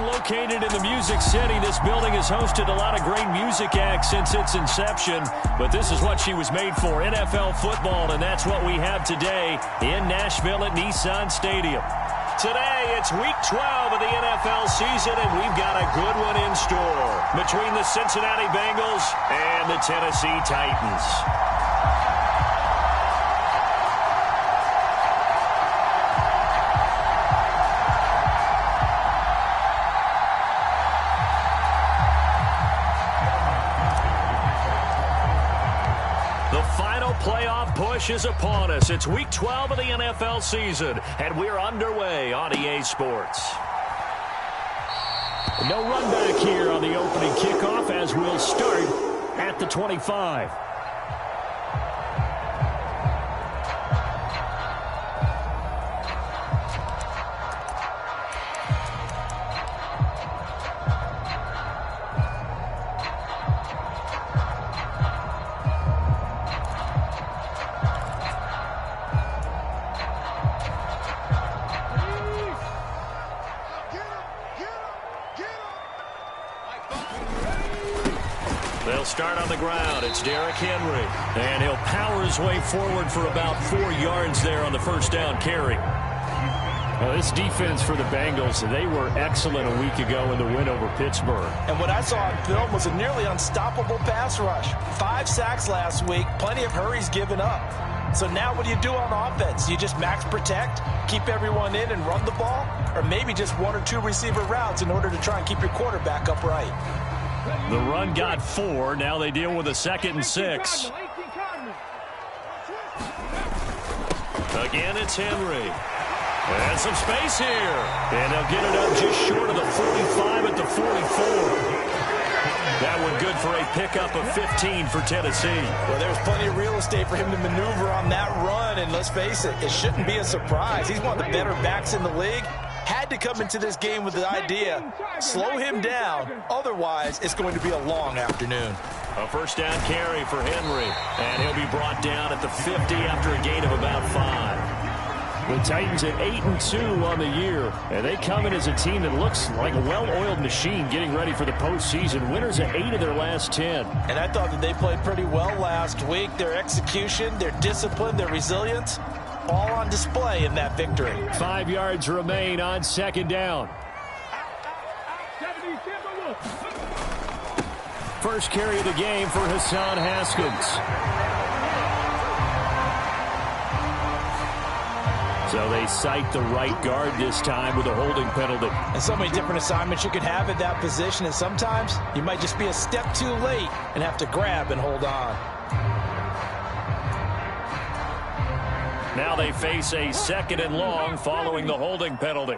located in the Music City, this building has hosted a lot of great music acts since its inception, but this is what she was made for, NFL football, and that's what we have today in Nashville at Nissan Stadium. Today, it's Week 12 of the NFL season, and we've got a good one in store between the Cincinnati Bengals and the Tennessee Titans. Playoff push is upon us. It's Week 12 of the NFL season, and we're underway on EA Sports. No run back here on the opening kickoff as we'll start at the 25. They'll start on the ground. It's Derrick Henry. And he'll power his way forward for about 4 yards there on the first down carry. Well, this defense for the Bengals, they were excellent a week ago in the win over Pittsburgh. And what I saw on film was a nearly unstoppable pass rush. 5 sacks last week, plenty of hurries given up. So now what do you do on offense? You just max protect, keep everyone in and run the ball? Or maybe just 1 or 2 receiver routes in order to try and keep your quarterback upright? The run got 4. Now they deal with a 2nd and 6. Again, it's Henry. And some space here. And they'll get it up just short of the 45 at the 44. That one good for a pickup of 15 for Tennessee. Well, there's plenty of real estate for him to maneuver on that run. And let's face it, it shouldn't be a surprise. He's one of the better backs in the league. Had to come into this game with the idea, slow him down, otherwise it's going to be a long afternoon. A first down carry for Henry, and he'll be brought down at the 50 after a gain of about 5. The Titans at 8-2 on the year, and they come in as a team that looks like a well-oiled machine getting ready for the postseason. Winners at 8 of their last 10. And I thought that they played pretty well last week. Their execution, their discipline, their resilience, all on display in that victory. 5 yards remain on 2nd down. First carry of the game for Hassan Haskins. So they cite the right guard this time with a holding penalty. And so many different assignments you could have at that position, and sometimes you might just be a step too late and have to grab and hold on. Now they face a 2nd and long following the holding penalty.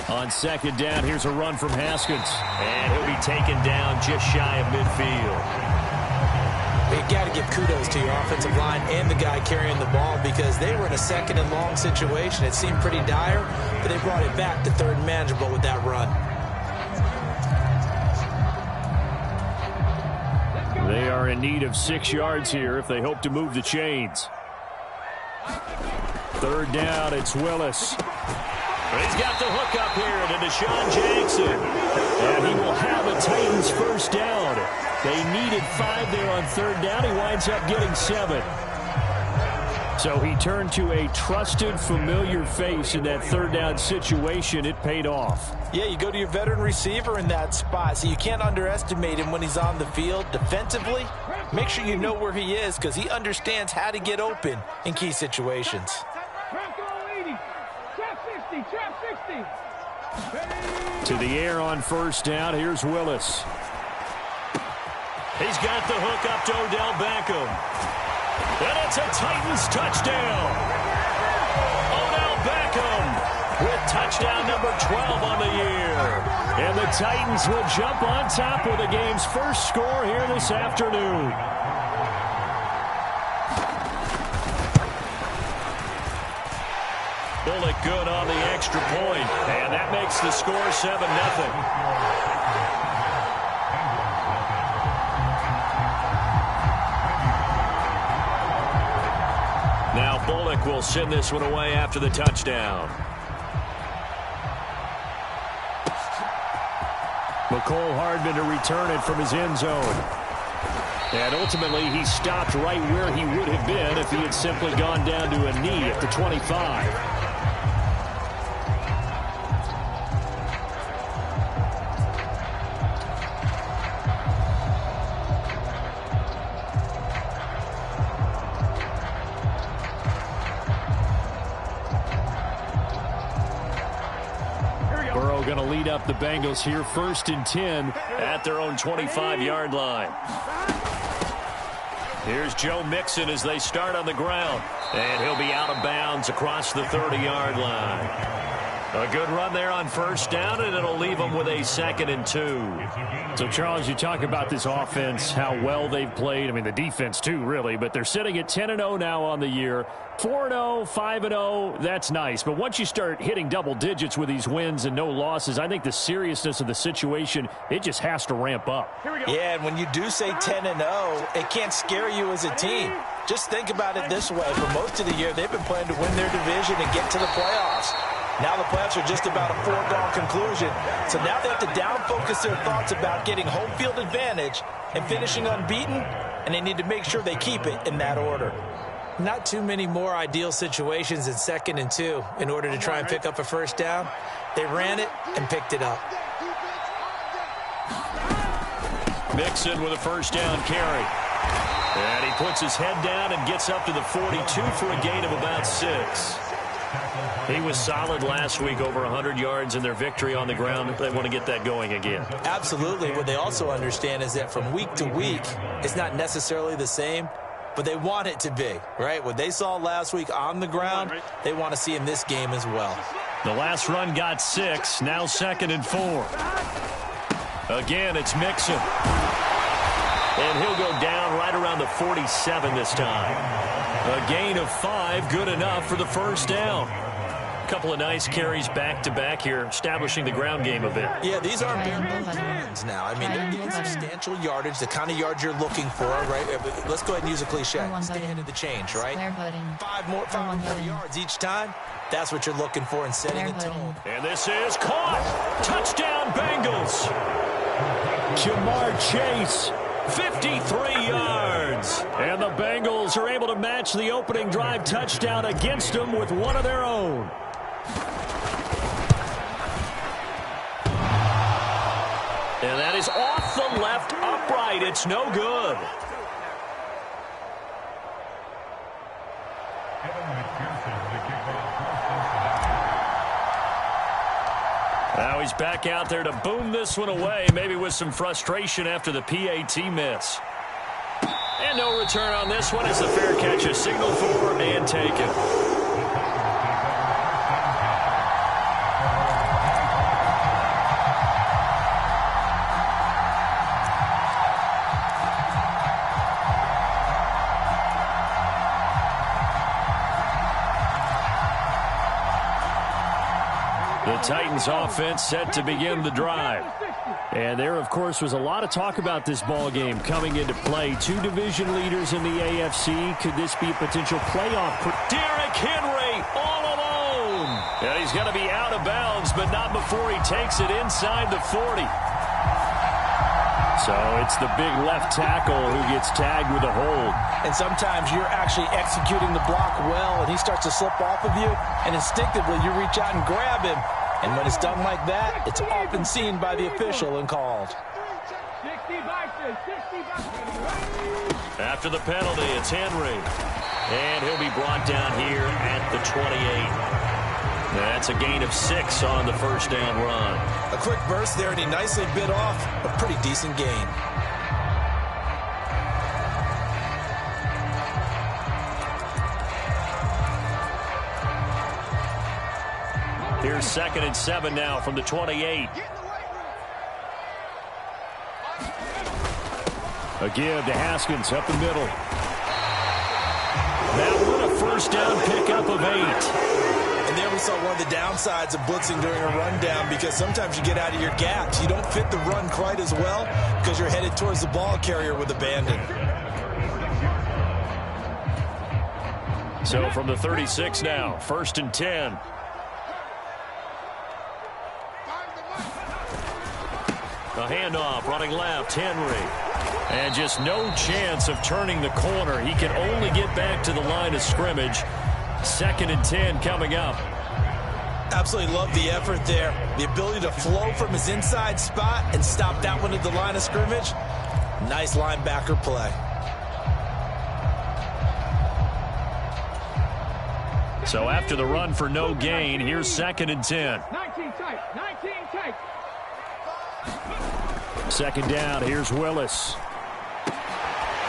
On 2nd down, here's a run from Haskins. And he'll be taken down just shy of midfield. You got to give kudos to your offensive line and the guy carrying the ball because they were in a 2nd and long situation. It seemed pretty dire, but they brought it back to 3rd and manageable with that run. They are in need of 6 yards here if they hope to move the chains. 3rd down, it's Willis. He's got the hook up here to Deshaun Jackson. And he will have a Titans first down. They needed 5 there on 3rd down. He winds up getting 7. So he turned to a trusted, familiar face in that 3rd down situation. It paid off. Yeah, you go to your veteran receiver in that spot, so you can't underestimate him when he's on the field. Defensively, make sure you know where he is because he understands how to get open in key situations. To the air on 1st down, here's Willis. He's got the hook up to Odell Beckham. And it's a Titans touchdown. Odell Beckham with touchdown number 12 on the year. And the Titans will jump on top with the game's first score here this afternoon. Bullock good on the extra point, and that makes the score 7-0. Now Bullock will send this one away after the touchdown. McCole Hardman to return it from his end zone. And ultimately, he stopped right where he would have been if he had simply gone down to a knee at the 25. Going to lead up the Bengals here, 1st and 10 at their own 25-yard line. Here's Joe Mixon as they start on the ground. And he'll be out of bounds across the 30-yard line. A good run there on 1st down, and it'll leave them with a 2nd and 2. So, Charles, you talk about this offense, how well they've played. I mean, the defense, too, really. But they're sitting at 10-0 now on the year. 4-0, 5-0, that's nice. But once you start hitting double digits with these wins and no losses, I think the seriousness of the situation, it just has to ramp up. Yeah, and when you do say 10-0, it can't scare you as a team. Just think about it this way. For most of the year, they've been playing to win their division and get to the playoffs. Now the playoffs are just about a foregone conclusion. So now they have to down-focus their thoughts about getting home field advantage and finishing unbeaten, and they need to make sure they keep it in that order. Not too many more ideal situations in 2nd and 2 in order to try and pick up a 1st down. They ran it and picked it up. Mixon with a 1st down carry. And he puts his head down and gets up to the 42 for a gain of about 6. He was solid last week, over 100 yards in their victory on the ground. They want to get that going again. Absolutely. What they also understand is that from week to week, it's not necessarily the same, but they want it to be, right? What they saw last week on the ground, they want to see in this game as well. The last run got 6, now 2nd and 4. Again, it's Mixon. And he'll go down right around the 47 this time. A gain of 5, good enough for the 1st down. A couple of nice carries back-to-back here, establishing the ground game a bit. Yeah, these aren't bare runs now. I mean, they're getting substantial yardage, the kind of yards you're looking for, right? Let's go ahead and use a cliche. Stay ahead of the change, right? 5 more yards each time. That's what you're looking for in setting a tone. And this is caught. Touchdown, Bengals. Jamar Chase. 53 yards. And the Bengals are able to match the opening drive touchdown against them with one of their own. And that is off the left upright. It's no good. Now he's back out there to boom this one away, maybe with some frustration after the PAT miss. And no return on this one as the fair catch is signaled for and taken. The Titans offense set to begin the drive. And there, of course, was a lot of talk about this ball game coming into play. 2 division leaders in the AFC. Could this be a potential playoff? Derrick Henry all alone. And he's going to be out of bounds, but not before he takes it inside the 40. So it's the big left tackle who gets tagged with a hold. And sometimes you're actually executing the block well, and he starts to slip off of you, and instinctively you reach out and grab him. And when it's done like that, it's often seen by the official and called. After the penalty, it's Henry. And he'll be brought down here at the 28. That's a gain of 6 on the 1st down run. A quick burst there, and he nicely bit off a pretty decent gain. Here's 2nd and 7 now from the 28. Again to Haskins up the middle. That one a 1st down pickup of 8. And there we saw one of the downsides of blitzing during a rundown, because sometimes you get out of your gaps. You don't fit the run quite as well because you're headed towards the ball carrier with abandon. So from the 36 now, 1st and 10. A handoff, running left, Henry. And just no chance of turning the corner. He can only get back to the line of scrimmage. 2nd and 10 coming up. Absolutely love the effort there. The ability to flow from his inside spot and stop that one at the line of scrimmage. Nice linebacker play. So after the run for no gain, here's 2nd and 10. 19 tight, 19 tight. 2nd down, here's Willis.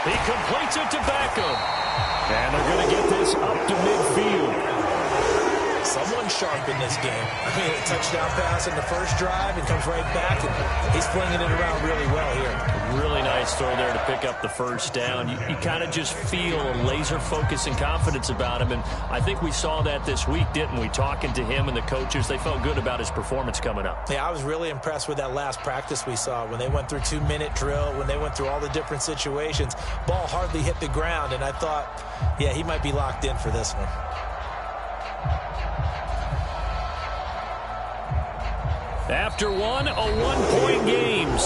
He completes it to Beckham. And they're going to get this up to midfield. Someone sharp in this game. I mean, a touchdown pass in the first drive and comes right back, and he's flinging it around really well here. Really nice throw there to pick up the first down. You kind of just feel a laser focus and confidence about him, and I think we saw that this week, didn't we? Talking to him and the coaches, they felt good about his performance coming up. Yeah, I was really impressed with that last practice we saw when they went through 2-minute drill, when they went through all the different situations. Ball hardly hit the ground, and I thought, yeah, he might be locked in for this one. After one, a 1-point game, 7-6.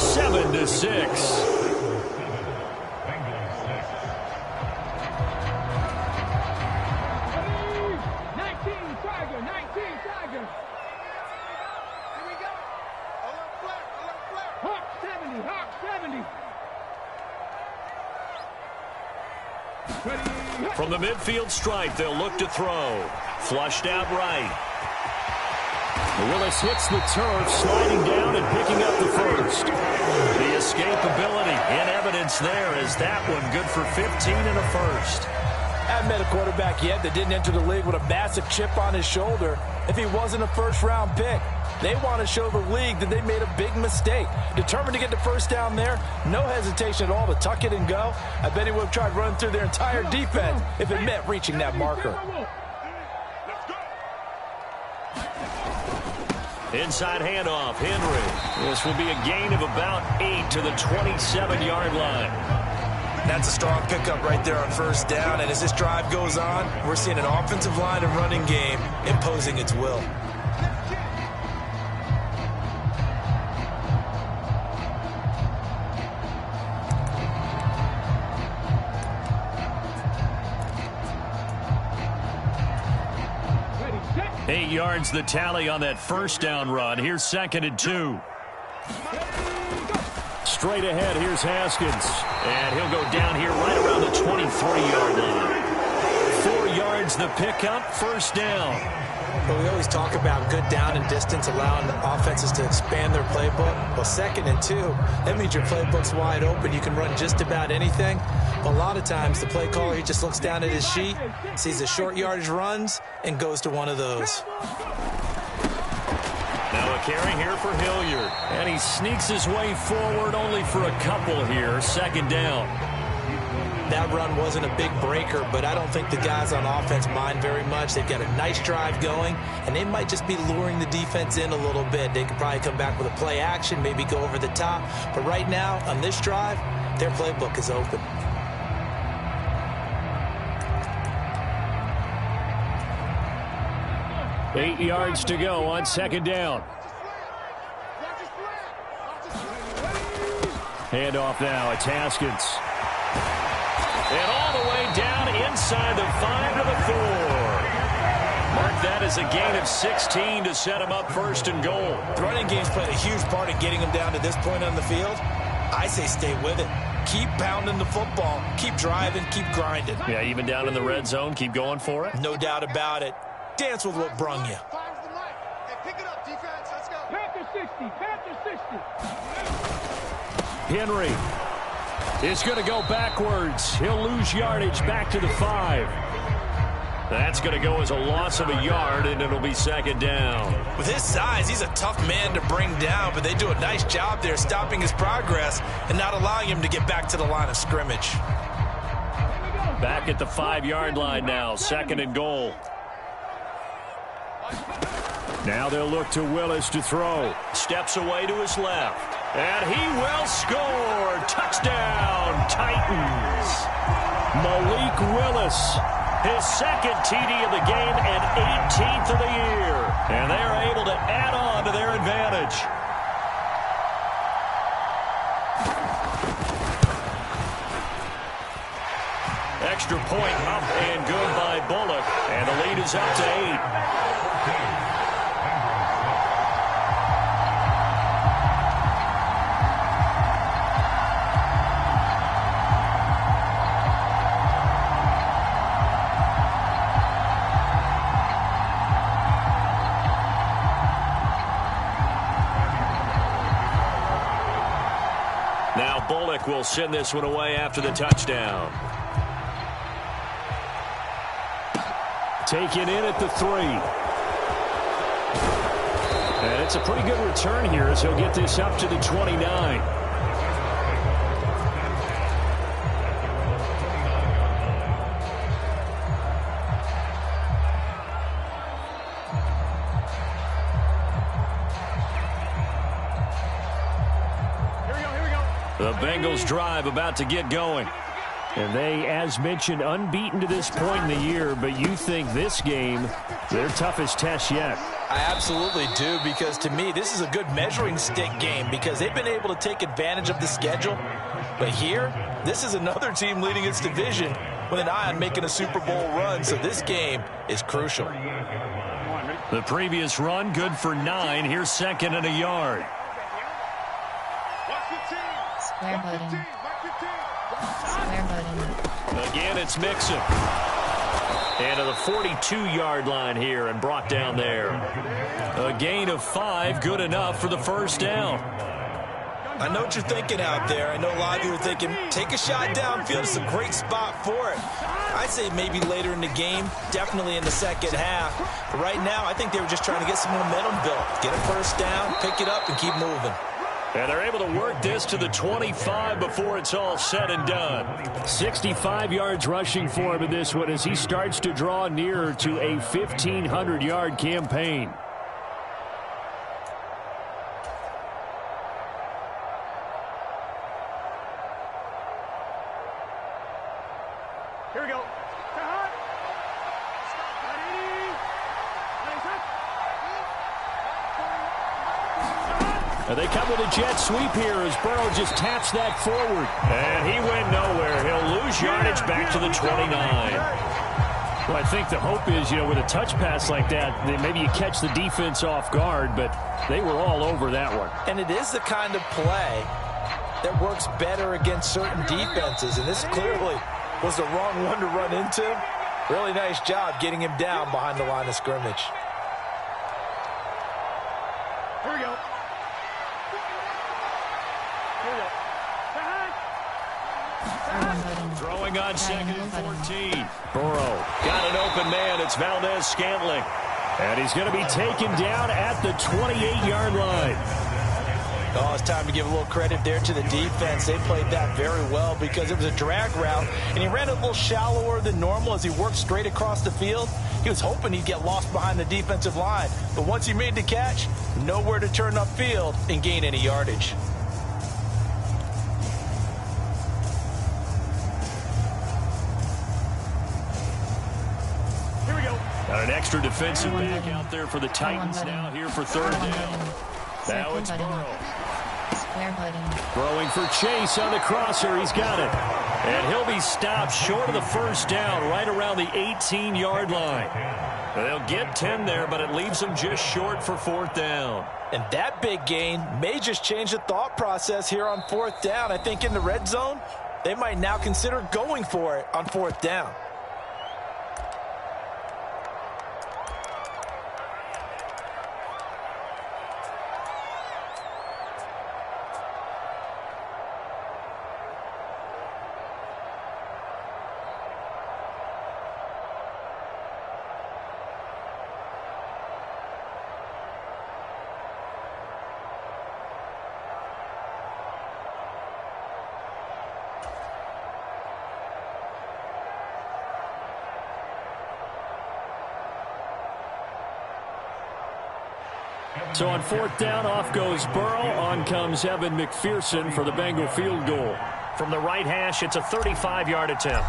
19 Tiger, 19 Tiger. Here we go. Alert flare. Hawk 70, Hawk 70. From the midfield stripe, they'll look to throw. Flushed out right. Willis hits the turf, sliding down and picking up the first. The escapability in evidence there is that one good for 15 and a first. I haven't met a quarterback yet that didn't enter the league with a massive chip on his shoulder if he wasn't a first-round pick. They want to show the league that they made a big mistake. Determined to get the first down there, no hesitation at all to tuck it and go. I bet he would have tried running through their entire defense if it meant reaching that marker. Inside handoff, Henry. This will be a gain of about 8 to the 27-yard line. That's a strong pickup right there on first down, and as this drive goes on, we're seeing an offensive line and running game imposing its will. Ready, 8 yards the tally on that first down run. Here's 2nd and 2. Straight ahead, here's Haskins. And he'll go down here right around the 23-yard line. 4 yards the pickup, first down. But we always talk about good down and distance, allowing the offenses to expand their playbook. Well, 2nd and 2, that means your playbook's wide open. You can run just about anything. But a lot of times, the play caller, he just looks down at his sheet, sees the short yardage runs, and goes to one of those. Now a carry here for Hilliard. And he sneaks his way forward only for a couple here. 2nd down. That run wasn't a big breaker, but I don't think the guys on offense mind very much. They've got a nice drive going, and they might just be luring the defense in a little bit. They could probably come back with a play action, maybe go over the top. But right now, on this drive, their playbook is open. Eight yards to go on 2nd down. Handoff now, it's Haskins. And all the way down inside the 5 to the 4. Mark that as a gain of 16 to set him up 1st and goal. The running game's played a huge part in getting him down to this point on the field. I say stay with it. Keep pounding the football. Keep driving. Keep grinding. Yeah, even down in the red zone, keep going for it. No doubt about it. Dance with what brung you. Pick it up, defense. Let's go. Panther 60. Panther 60. Henry is going to go backwards. He'll lose yardage back to the 5. That's going to go as a loss of a yard, and it'll be 2nd down. With his size, he's a tough man to bring down, but they do a nice job there stopping his progress and not allowing him to get back to the line of scrimmage. Back at the 5-yard line now, 2nd and goal. Now they'll look to Willis to throw. Steps away to his left. And he will score. Touchdown, Titans. Malik Willis, his 2nd TD of the game and 18th of the year. And they are able to add on to their advantage. extra point up and good by Bullock. And the lead is up to 8. Now Bullock will send this one away after the touchdown. Taken in at the 3. And it's a pretty good return here as he'll get this up to the 29. The Bengals drive about to get going. And they, as mentioned, unbeaten to this point in the year, but you think this game, their toughest test yet. I absolutely do, because to me, this is a good measuring stick game because they've been able to take advantage of the schedule. But here, this is another team leading its division with an eye on making a Super Bowl run, so this game is crucial. The previous run, good for 9. Here's second and a yard. Square button. Square button. Again, it's Mixon. And to the 42-yard line here and brought down there. A gain of 5, good enough for the first down. I know what you're thinking out there. I know a lot of you are thinking, take a shot downfield. It's a great spot for it. I say maybe later in the game, definitely in the second half. But right now, I think they were just trying to get some momentum built. Get a first down, pick it up, and keep moving. And they're able to work this to the 25 before it's all said and done. 65 yards rushing for him in this one as he starts to draw nearer to a 1,500-yard campaign. Here we go. They come with a jet sweep here as Burrow just taps that forward. And he went nowhere. He'll lose yardage back to the 29. Well, I think the hope is, with a touch pass like that, maybe you catch the defense off guard, but they were all over that one. And it is the kind of play that works better against certain defenses, and this clearly was the wrong one to run into. Really nice job getting him down behind the line of scrimmage. Here we go. Throwing on second and 14. Burrow got an open man. It's Valdez-Scantling. And he's going to be taken down at the 28-yard line. Oh, it's time to give a little credit there to the defense. They played that very well because it was a drag route, and he ran a little shallower than normal as he worked straight across the field. He was hoping he'd get lost behind the defensive line, but once he made the catch, nowhere to turn upfield and gain any yardage. Got an extra defensive back out there for the Titans now here for third down. Now it's Burrow. Throwing for Chase on the crosser. He's got it. And he'll be stopped short of the first down right around the 18-yard line. They'll get 10 there, but it leaves them just short for fourth down. And that big gain may just change the thought process here on fourth down. I think in the red zone, they might now consider going for it on fourth down. So on fourth down, off goes Burrow. On comes Evan McPherson for the Bengal field goal. From the right hash, it's a 35-yard attempt.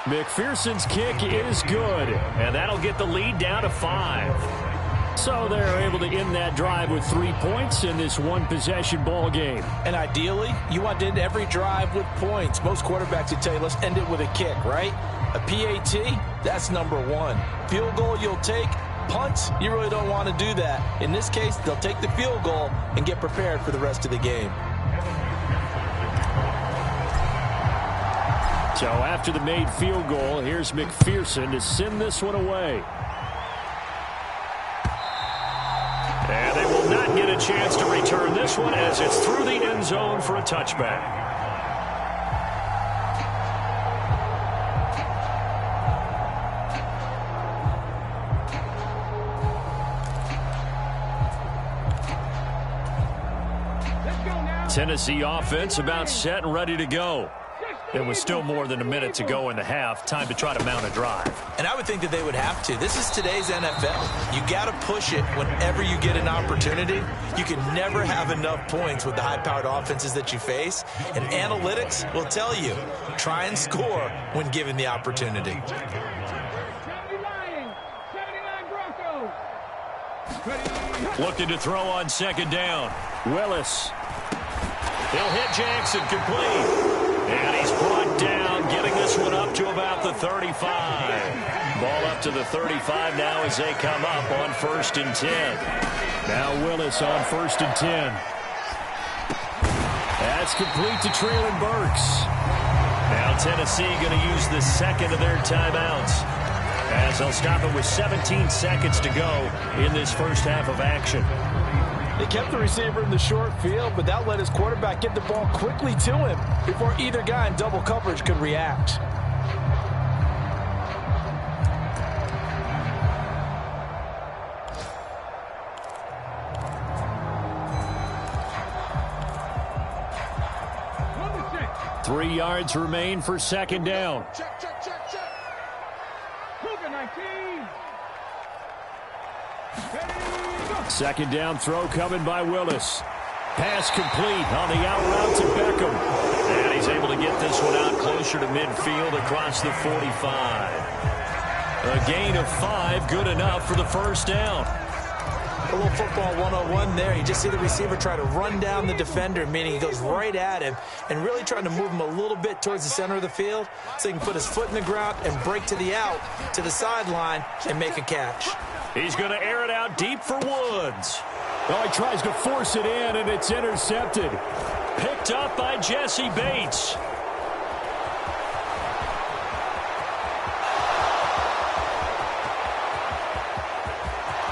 McPherson's kick is good, and that'll get the lead down to 5. So they're able to end that drive with 3 points in this one-possession ball game. And ideally, you want to end every drive with points. Most quarterbacks would tell you, let's end it with a kick, right? A PAT, that's number one. Field goal you'll take. Punts, you really don't want to do that. In this case, they'll take the field goal and get prepared for the rest of the game. So after the made field goal, here's McPherson to send this one away. And they will not get a chance to return this one as it's through the end zone for a touchback. Tennessee offense about set and ready to go. There was still more than a minute to go in the half. Time to try to mount a drive. And I would think that they would have to. This is today's NFL. You got to push it whenever you get an opportunity. You can never have enough points with the high-powered offenses that you face. And analytics will tell you, try and score when given the opportunity. 79 Broncos. Looking to throw on second down. Willis. He'll hit Jackson complete. And he's brought down, getting this one up to about the 35. Ball up to the 35 now as they come up on 1st and 10. Now Willis on 1st and 10. That's complete to Traylon Burks. Now Tennessee going to use the second of their timeouts, as they'll stop it with 17 seconds to go in this first half of action. They kept the receiver in the short field, but that let his quarterback get the ball quickly to him before either guy in double coverage could react. Number 6. 3 yards remain for second down. Check. Cougar 19. Second down throw coming by Willis. Pass complete on the out route to Beckham. And he's able to get this one out closer to midfield across the 45. A gain of 5, good enough for the first down. A little football 101 there. You just see the receiver try to run down the defender, meaning he goes right at him and really trying to move him a little bit towards the center of the field so he can put his foot in the ground and break to the out, to the sideline, and make a catch. He's going to air it out deep for Woods. Oh, he tries to force it in, and it's intercepted. Picked up by Jesse Bates.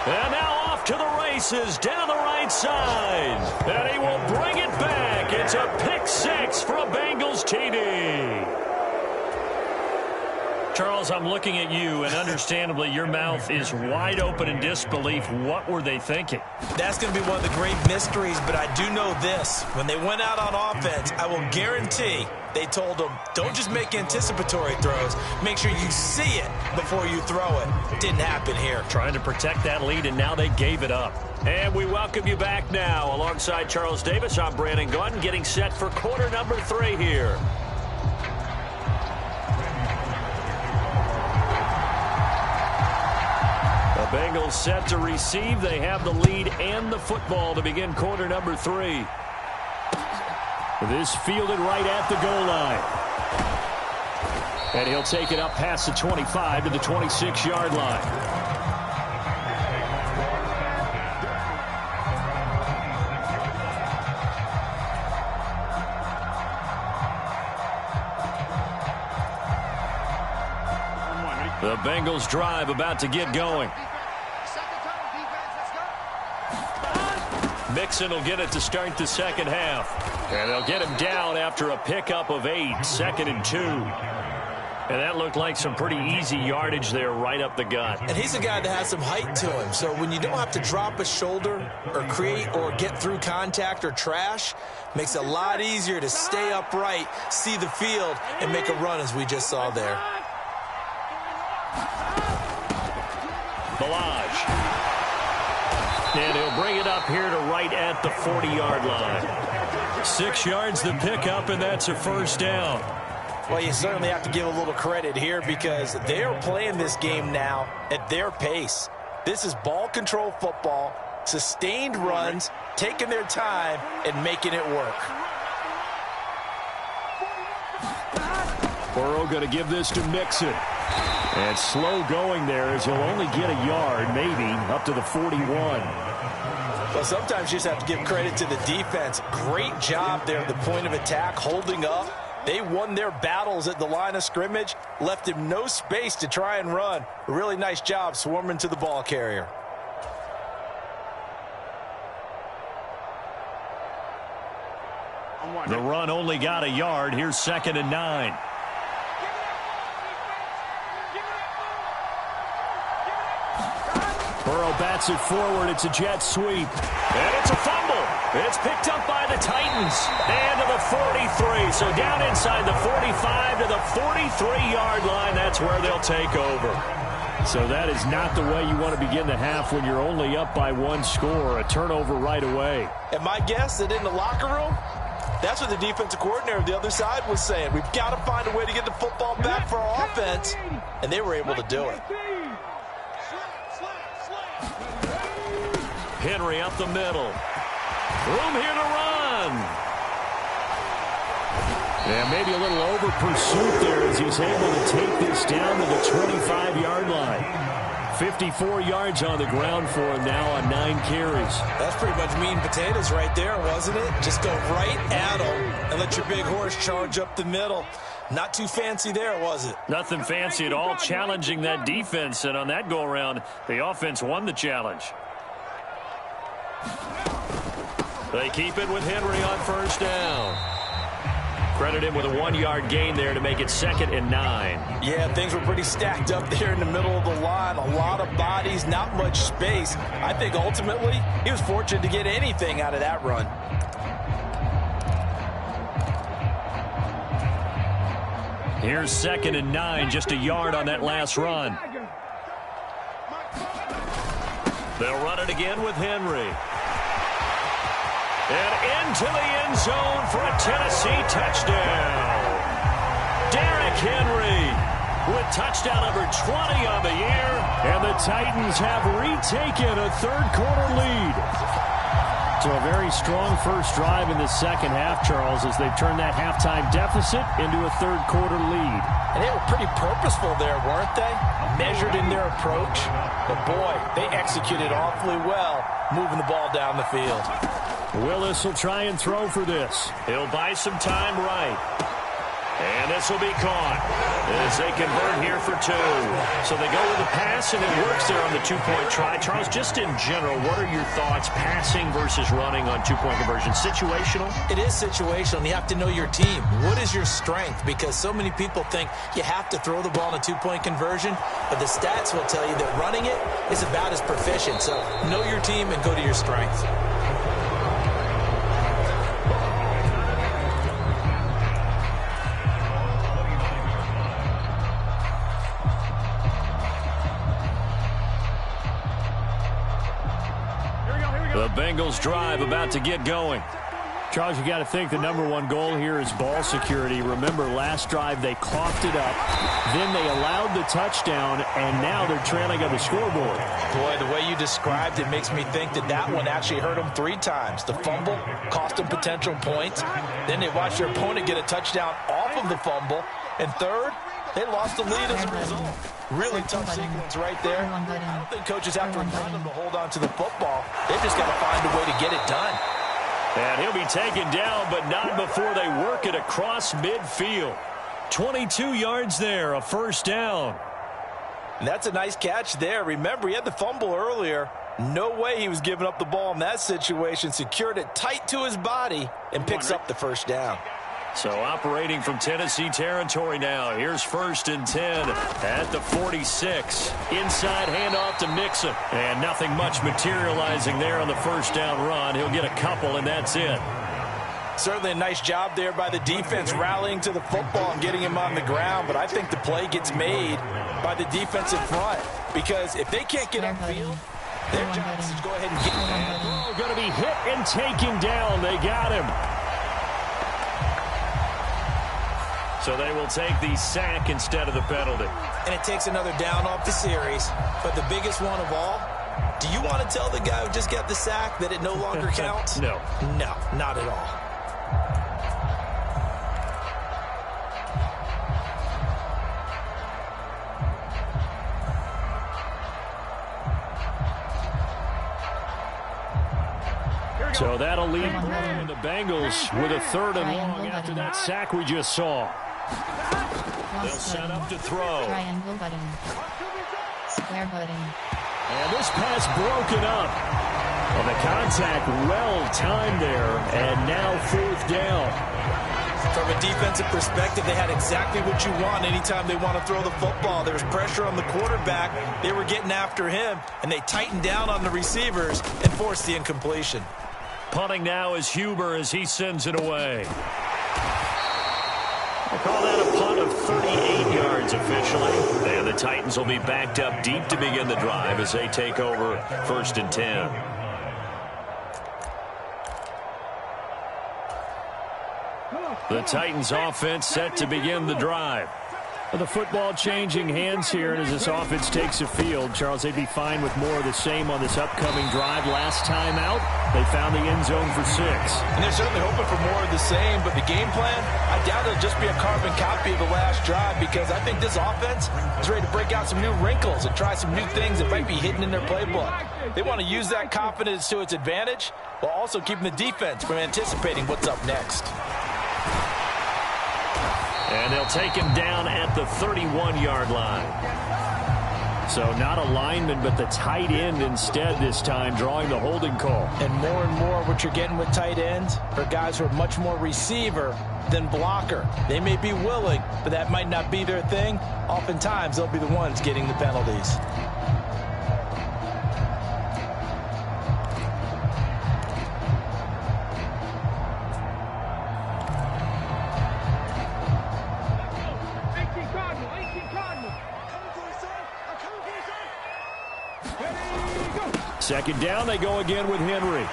And now off to the races down the right side. And he will bring it back. It's a pick 6 for a Bengals TD. Charles, I'm looking at you, and understandably, your mouth is wide open in disbelief. What were they thinking? That's going to be one of the great mysteries, but I do know this. When they went out on offense, I will guarantee they told them, don't just make anticipatory throws. Make sure you see it before you throw it. Didn't happen here. Trying to protect that lead, and now they gave it up. And we welcome you back now. Alongside Charles Davis, I'm Brandon Gunn, getting set for quarter number 3 here. Bengals set to receive. They have the lead and the football to begin quarter number 3. This fielded right at the goal line. And he'll take it up past the 25 to the 26-yard line. The Bengals drive about to get going. Mixon will get it to start the second half. And they'll get him down after a pickup of 8, 2nd and 2. And that looked like some pretty easy yardage there right up the gut. And he's a guy that has some height to him. So when you don't have to drop a shoulder or create or get through contact or trash, makes it a lot easier to stay upright, see the field, and make a run as we just saw there. Balaj. And he'll bring it up here to right at the 40-yard line. 6 yards the pickup, and that's a first down. Well, you certainly have to give a little credit here because they're playing this game now at their pace. This is ball control football, sustained runs, taking their time, and making it work. Burrow going to give this to Mixon. And slow going there as he'll only get a yard, maybe, up to the 41. Well, sometimes you just have to give credit to the defense. Great job there at the point of attack, holding up. They won their battles at the line of scrimmage, left him no space to try and run. A really nice job swarming to the ball carrier. The run only got a yard. Here's 2nd and 9. Burrow bats it forward. It's a jet sweep. And it's a fumble. It's picked up by the Titans. And to the 43. So down inside the 45 to the 43-yard line. That's where they'll take over. So that is not the way you want to begin the half when you're only up by 1 score. A turnover right away. And my guess that in the locker room, that's what the defensive coordinator on the other side was saying. We've got to find a way to get the football back for our offense. And they were able to do it. Henry up the middle. Room here to run. And maybe a little over pursuit there as he's able to take this down to the 25-yard line. 54 yards on the ground for him now on 9 carries. That's pretty much meat and potatoes right there, wasn't it? Just go right at him and let your big horse charge up the middle. Not too fancy there, was it? Nothing fancy at all, challenging that defense. And on that go-around, the offense won the challenge. They keep it with Henry on 1st down. Credit him with a 1-yard gain there to make it 2nd and 9. Yeah, things were pretty stacked up there in the middle of the line. A lot of bodies, not much space. I think ultimately he was fortunate to get anything out of that run. Here's 2nd and 9, just a yard on that last run. They'll run it again with Henry. And into the end zone for a Tennessee touchdown. Derrick Henry with touchdown number 20 on the year. And the Titans have retaken a 3rd-quarter lead. So a very strong first drive in the 2nd half, Charles, as they've turned that halftime deficit into a 3rd-quarter lead. And they were pretty purposeful there, weren't they? Measured in their approach. But, boy, they executed awfully well moving the ball down the field. Willis will try and throw for this. He'll buy some time right. And this will be caught as they convert here for 2. So they go with the pass, and it works there on the 2-point try. Charles, just in general, what are your thoughts passing versus running on 2-point conversion? Situational? It is situational, and you have to know your team. What is your strength? Because so many people think you have to throw the ball in a 2-point conversion, but the stats will tell you that running it is about as proficient. So know your team and go to your strength. The Bengals drive about to get going. Charles, you got to think the #1 goal here is ball security. Remember, last drive they coughed it up, then they allowed the touchdown, and now they're trailing on the scoreboard. Boy, the way you described it makes me think that that one actually hurt them 3 times. The fumble cost them potential points. Then they watched their opponent get a touchdown off of the fumble. And third, they lost the lead as a result. Really tough sequence right there. I don't think coaches have to remind them to hold on to the football. They've just got to find a way to get it done. And he'll be taken down, but not before they work it across midfield. 22 yards there, a 1st down. And that's a nice catch there. Remember, he had the fumble earlier. No way he was giving up the ball in that situation. Secured it tight to his body and picks up the 1st down. So operating from Tennessee territory now. Here's 1st and 10 at the 46. Inside handoff to Mixon. And nothing much materializing there on the 1st down run. He'll get a couple, and that's it. Certainly a nice job there by the defense rallying to the football and getting him on the ground. But I think the play gets made by the defensive front. Because if they can't get upfield, their job is to go ahead and get him. Going to be hit and taken down. They got him. So they will take the sack instead of the penalty. And it takes another down off the series. But the biggest one of all, Do you want to tell the guy who just got the sack that it no longer counts? No. No, not at all. So that'll leave the Bengals with a 3rd and long after that sack we just saw. They'll set up to throw. Triangle button. Square button. And this pass broken up. Well, the contact well timed there, and now 4th down. From a defensive perspective, they had exactly what you want anytime they want to throw the football. There was pressure on the quarterback. They were getting after him, and they tightened down on the receivers and forced the incompletion. Punting now is Huber as he sends it away. We'll call that a punt of 38 yards officially. And the Titans will be backed up deep to begin the drive as they take over 1st and 10. The Titans offense set to begin the drive. The football changing hands here, and as this offense takes the field, Charles, they'd be fine with more of the same on this upcoming drive. Last time out, they found the end zone for 6. And they're certainly hoping for more of the same, but the game plan, I doubt it'll just be a carbon copy of the last drive, because I think this offense is ready to break out some new wrinkles and try some new things that might be hidden in their playbook. They want to use that confidence to its advantage, while also keeping the defense from anticipating what's up next. And they'll take him down at the 31-yard line. So not a lineman, but the tight end instead this time, drawing the holding call. And more what you're getting with tight ends are guys who are much more receiver than blocker. They may be willing, but that might not be their thing. Oftentimes, they'll be the ones getting the penalties. Second down, they go again with Henry.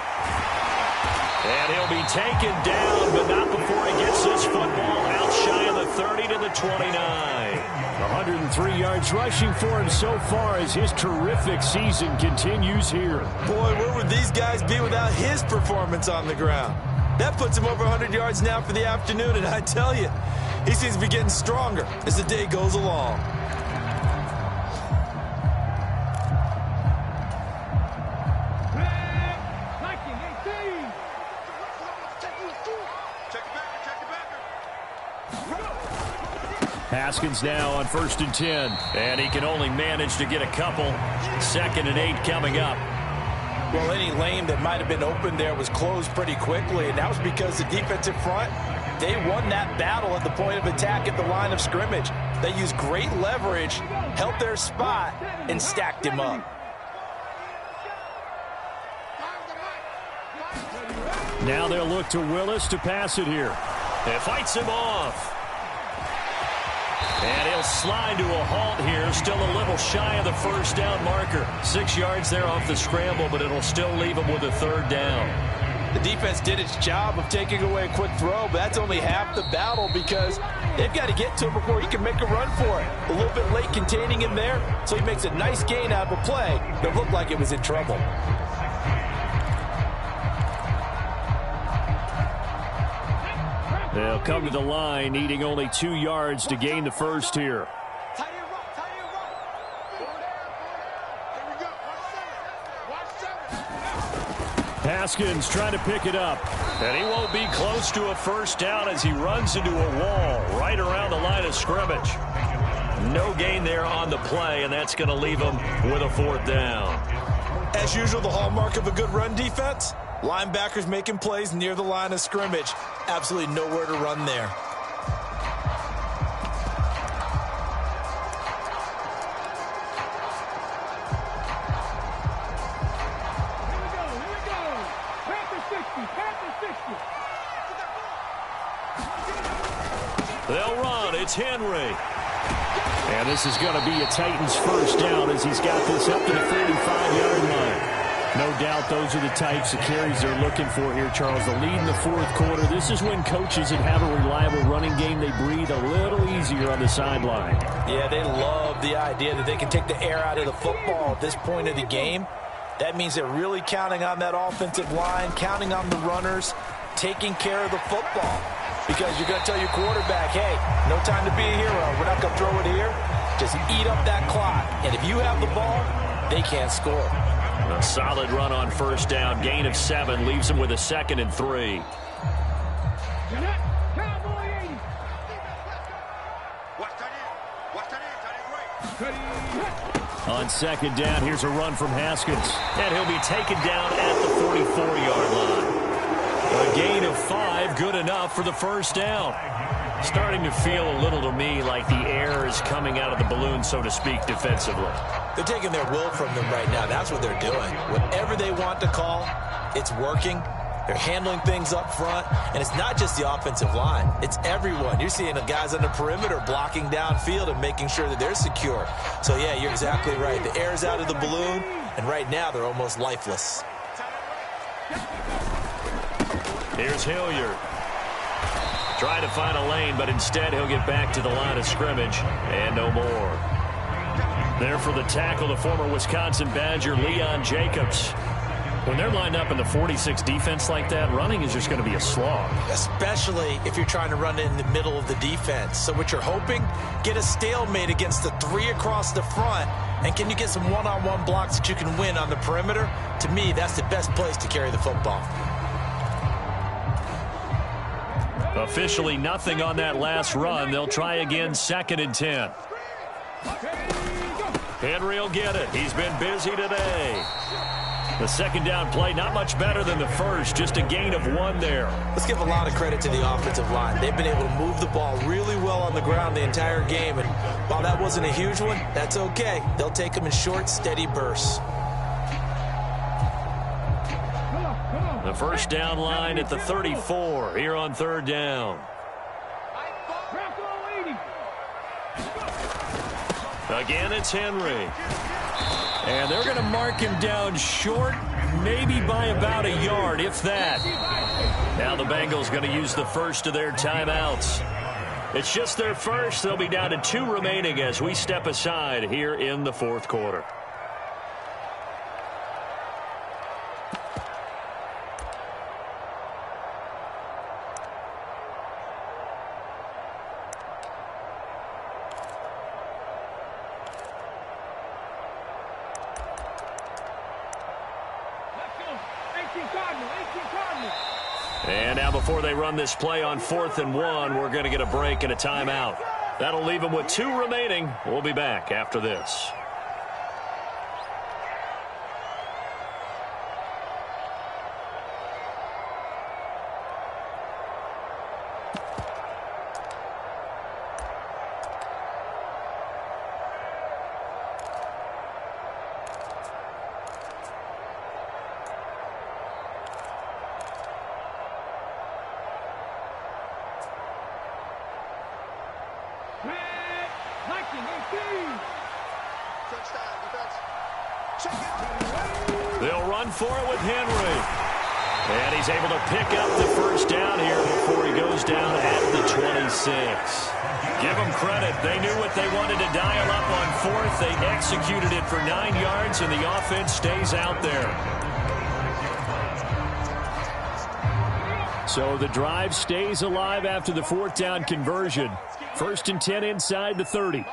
And he'll be taken down, but not before he gets this football out shy of the 30 to the 29. 103 yards rushing for him so far as his terrific season continues here. Boy, where would these guys be without his performance on the ground? That puts him over 100 yards now for the afternoon, and I tell you, he seems to be getting stronger as the day goes along. Haskins now on 1st and 10. And he can only manage to get a couple. 2nd and 8 coming up. Well, any lane that might have been open there was closed pretty quickly, and that was because the defensive front, they won that battle at the point of attack at the line of scrimmage. They used great leverage, held their spot, and stacked him up. Now they'll look to Willis to pass it here. It fights him off. And he'll slide to a halt here, still a little shy of the 1st down marker. 6 yards there off the scramble, but it'll still leave him with a 3rd down. The defense did its job of taking away a quick throw, but that's only half the battle because they've got to get to him before he can make a run for it. A little bit late containing him there, so he makes a nice gain out of a play that looked like it was in trouble. They'll come to the line, needing only 2 yards to gain the 1st here. Haskins trying to pick it up. And he won't be close to a 1st down as he runs into a wall right around the line of scrimmage. No gain there on the play, and that's going to leave him with a 4th down. As usual, the hallmark of a good run defense, linebackers making plays near the line of scrimmage. Absolutely nowhere to run there. Here we go. Panther 60. They'll run. It's Henry. And this is going to be a Titans 1st down as he's got this up to the 45-yard line. No doubt those are the types of carries they're looking for here, Charles. The lead in the 4th quarter. This is when coaches that have a reliable running game, they breathe a little easier on the sideline. Yeah, they love the idea that they can take the air out of the football at this point of the game. That means they're really counting on that offensive line, counting on the runners, taking care of the football. Because you're going to tell your quarterback, hey, no time to be a hero. We're not going to throw it here. Just eat up that clock. And if you have the ball, they can't score. A solid run on first down. Gain of 7 leaves them with a 2nd and 3. On 2nd down, here's a run from Haskins. And he'll be taken down at the 44-yard line. A gain of 5, good enough for the first down. Starting to feel a little to me like the air is coming out of the balloon, so to speak, defensively. They're taking their will from them right now. That's what they're doing. Whatever they want to call, it's working. They're handling things up front, and it's not just the offensive line. It's everyone. You're seeing the guys on the perimeter blocking downfield and making sure that they're secure. So, yeah, you're exactly right. The air's out of the balloon, and right now they're almost lifeless. Here's Hilliard. Trying to find a lane, but instead he'll get back to the line of scrimmage, and no more. There for the tackle, the former Wisconsin Badger, Leon Jacobs. When they're lined up in the 46 defense like that, running is just going to be a slog. Especially if you're trying to run it in the middle of the defense. So what you're hoping, get a stalemate against the 3 across the front, and can you get some one-on-one blocks that you can win on the perimeter? To me, that's the best place to carry the football. Officially nothing on that last run. They'll try again, 2nd and 10. Henry will get it. He's been busy today. The 2nd down play, not much better than the first, just a gain of 1 there. Let's give a lot of credit to the offensive line. They've been able to move the ball really well on the ground the entire game, and while that wasn't a huge one, that's okay. They'll take them in short, steady bursts. The first down line at the 34 here on 3rd down. Again, it's Henry. And they're going to mark him down short, maybe by about a yard, if that. Now the Bengals going to use the first of their timeouts. It's just their first. They'll be down to 2 remaining as we step aside here in the 4th quarter. And now before they run this play on 4th and 1, we're going to get a break and a timeout. That'll leave them with 2 remaining. We'll be back after this. They'll run for it with Henry. And he's able to pick up the first down here before he goes down at the 26. Give them credit. They knew what they wanted to dial up on 4th. They executed it for 9 yards, and the offense stays out there. So the drive stays alive after the 4th down conversion. 1st and 10 inside the 30.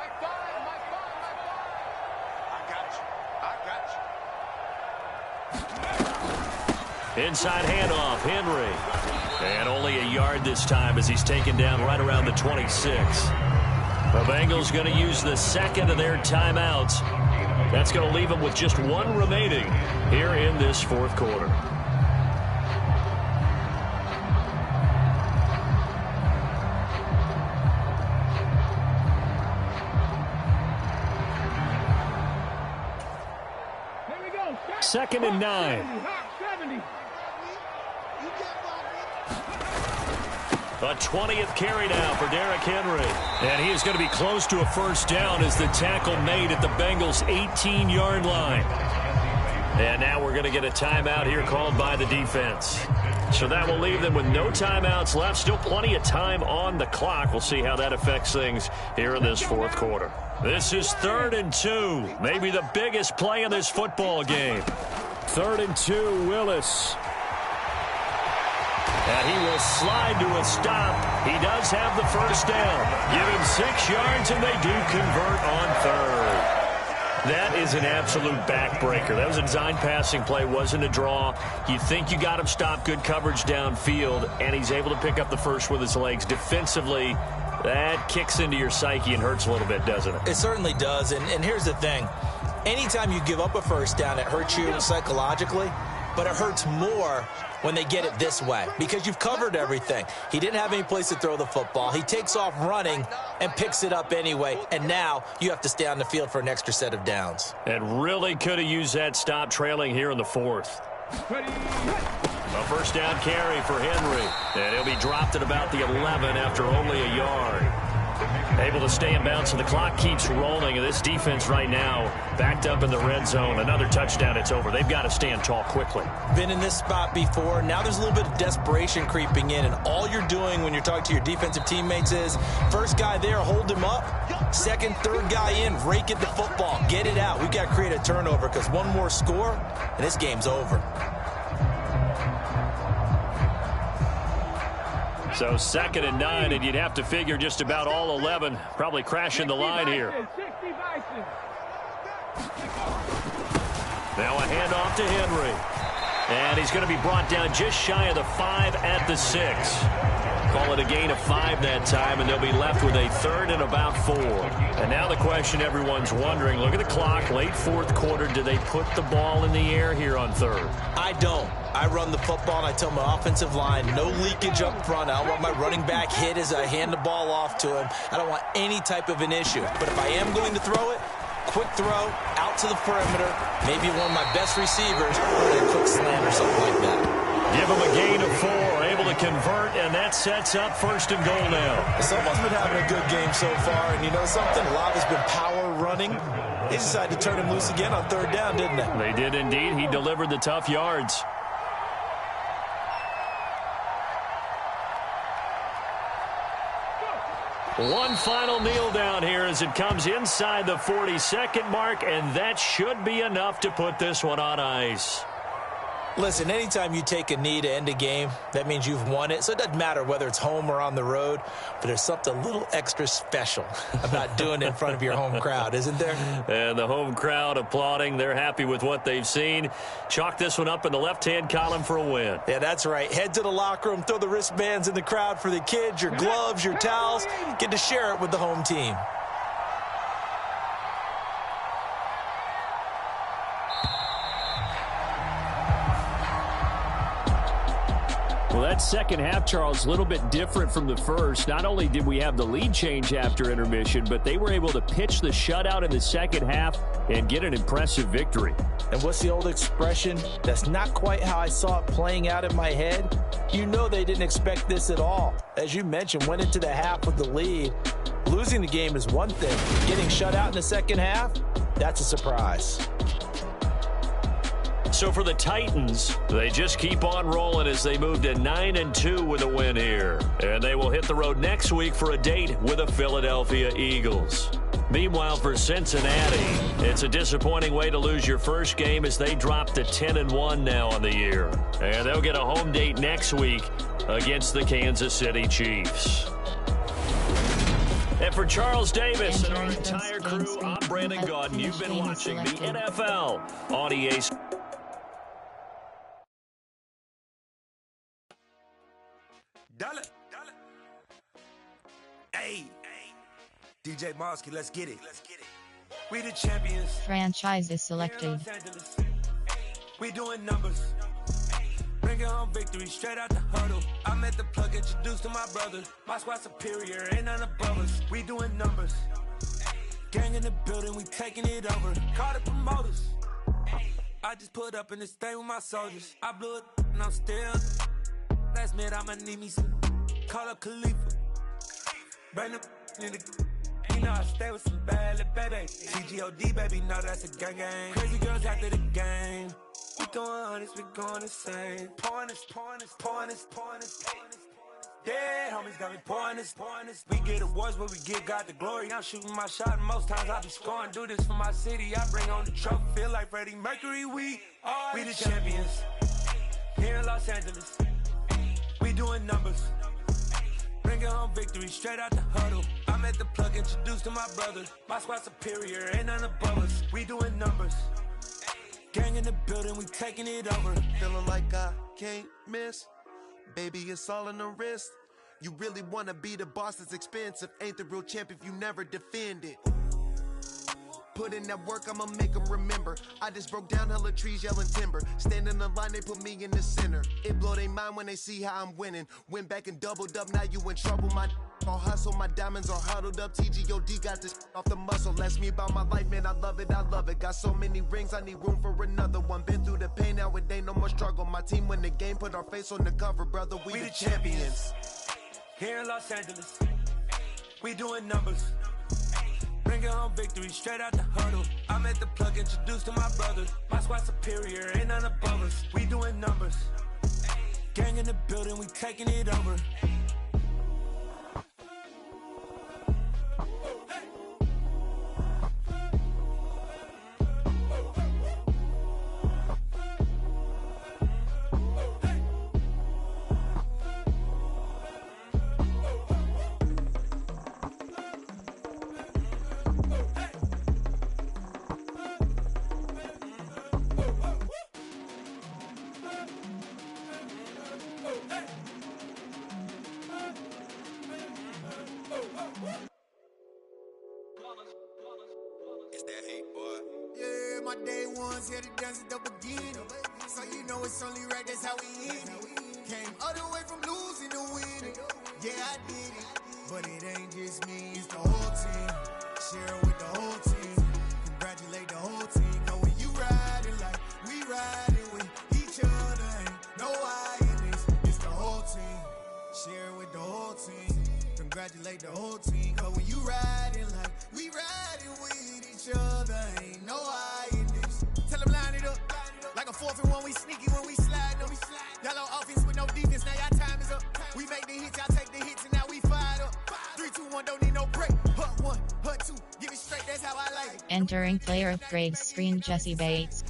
Inside handoff, Henry. And only a yard this time as he's taken down right around the 26. The Bengals going to use the 2nd of their timeouts. That's going to leave them with just 1 remaining here in this 4th quarter. Here we go. 2nd and 9. A 20th carry now for Derrick Henry. And he is going to be close to a first down as the tackle made at the Bengals' 18-yard line. And now we're going to get a timeout here called by the defense. So that will leave them with no timeouts left. Still plenty of time on the clock. We'll see how that affects things here in this 4th quarter. This is 3rd and 2. Maybe the biggest play in this football game. 3rd and 2, Willis. And he will slide to a stop. He does have the first down. Give him 6 yards, and they do convert on 3rd. That is an absolute backbreaker. That was a design passing play, wasn't a draw. You think you got him stopped, good coverage downfield, and he's able to pick up the first with his legs. Defensively, that kicks into your psyche and hurts a little bit, doesn't it? It certainly does, and here's the thing. Anytime you give up a first down, it hurts you psychologically, but it hurts more when they get it this way because you've covered everything. He didn't have any place to throw the football. He takes off running and picks it up anyway, and now you have to stay on the field for an extra set of downs. And really could have used that stop trailing here in the 4th. A first down carry for Henry, and he'll be dropped at about the 11 after only a yard. Able to stay in bounds, so the clock keeps rolling, and this defense right now backed up in the red zone. Another touchdown, it's over. They've got to stand tall quickly. Been in this spot before. Now there's a little bit of desperation creeping in, and all you're doing when you're talking to your defensive teammates is first guy there, hold him up. Second, third guy in, rake at the football. Get it out. We've got to create a turnover because one more score, and this game's over. So 2nd and 9, and you'd have to figure just about all 11 probably crashing the line here. Now a handoff to Henry. And he's going to be brought down just shy of the 5 at the 6. Call it a gain of 5 that time, and they'll be left with a 3rd and about 4. And now the question everyone's wondering, look at the clock, late 4th quarter, do they put the ball in the air here on 3rd? I don't. I run the football, and I tell my offensive line, no leakage up front. I don't want my running back hit as I hand the ball off to him. I don't want any type of an issue. But if I am going to throw it, quick throw, out to the perimeter, maybe one of my best receivers, or a quick slam or something like that. Give him a gain of 4, able to convert, and that sets up 1st and goal now. Someone's been having a good game so far, and you know something? A lot has been power running. They decided to turn him loose again on 3rd down, didn't they? They did indeed. He delivered the tough yards. One final kneel down here as it comes inside the 40-second mark, and that should be enough to put this one on ice. Listen, anytime you take a knee to end a game, that means you've won it. So it doesn't matter whether it's home or on the road, but there's something a little extra special about doing it in front of your home crowd, isn't there? And the home crowd applauding. They're happy with what they've seen. Chalk this one up in the left-hand column for a win. Yeah, that's right. Head to the locker room, throw the wristbands in the crowd for the kids, your gloves, your towels. Get to share it with the home team. Well, that second half, Charles, a little bit different from the first. Not only did we have the lead change after intermission, but they were able to pitch the shutout in the second half and get an impressive victory. And what's the old expression? That's not quite how I saw it playing out in my head. You know they didn't expect this at all. As you mentioned, went into the half with the lead. Losing the game is one thing. Getting shut out in the second half, that's a surprise. So for the Titans, they just keep on rolling as they move to 9-2 with a win here. And they will hit the road next week for a date with the Philadelphia Eagles. Meanwhile, for Cincinnati, it's a disappointing way to lose your first game as they drop to 10-1 now on the year. And they'll get a home date next week against the Kansas City Chiefs. And for Charles Davis and our entire crew, I'm Brandon Gaudin. You've been watching the NFL on EA Sports. Dollar. Hey, DJ Mosky, let's get it. We the champions. Franchise is selected. We doing numbers. Bringing home victory straight out the huddle. I met the plug, introduced to my brother. My squad superior, ain't none above us. We doing numbers. Gang in the building, we taking it over. Call the promoters. I just put up in this thing with my soldiers. I blew it and I'm still. Last minute, I'ma need me some. Call up Khalifa. Bring them in the. You know I stay with some bad little baby. CGOD, baby, know that's a gang gang. Crazy girls after the game. We throwing hundreds, we going insane. Pointers. Dead homies got me pouring this. We get awards, but we give God the glory. I'm shooting my shot, and most times I be scoring. Do this for my city, I bring on the trophy. Feel like Freddie Mercury, we the champions. Here in Los Angeles, we doing numbers. Bringing home victory straight out the huddle. I'm at the plug, introduced to my brothers. My squad superior, ain't none above us. We doing numbers. Gang in the building, we taking it over. Feeling like I can't miss. Baby, it's all in the wrist. You really wanna be the boss, it's expensive. Ain't the real champ if you never defend it. Put in that work, I'ma make them remember. I just broke down hella trees, yelling timber. Stand in the line, they put me in the center. It blow their mind when they see how I'm winning. Went back and doubled up, now you in trouble. My all hustle, my diamonds are huddled up. TGOD got this off the muscle. That's me about my life, man, I love it. Got so many rings, I need room for another one. Been through the pain, now it ain't no more struggle. My team win the game, put our face on the cover, brother. We the champions. Here in Los Angeles, we doing numbers. Bringing home victory straight out the huddle. I'm at the plug, introduced to my brothers. My squad superior, ain't none above us. We doing numbers. Gang in the building, we taking it over. It's that hate, boy. Yeah, my day ones here to dance at the beginning. So you know it's only right, that's how we hit it. Came all the way from losing to winning. Yeah, I did it. But it ain't just me, it's the whole team. Share it with the whole team. Congratulate the whole team. Cause when you riding like we riding with each other, ain't no I in this. It's the whole team. Share it with the whole team. Congratulate the whole team. Cause when you riding like we riding with each other, ain't no I in this. Tell them line it up. Like a 4th and 1, we sneaky when we slide them. Y'all on offense with no defense, now y'all time is up. We make the hits, y'all take the hits, and now we fired up. 3, 2, 1, don't need no break. Hut 1, hut 2, give it straight, that's how I like it. Entering player upgrades screen. Jesse Bates.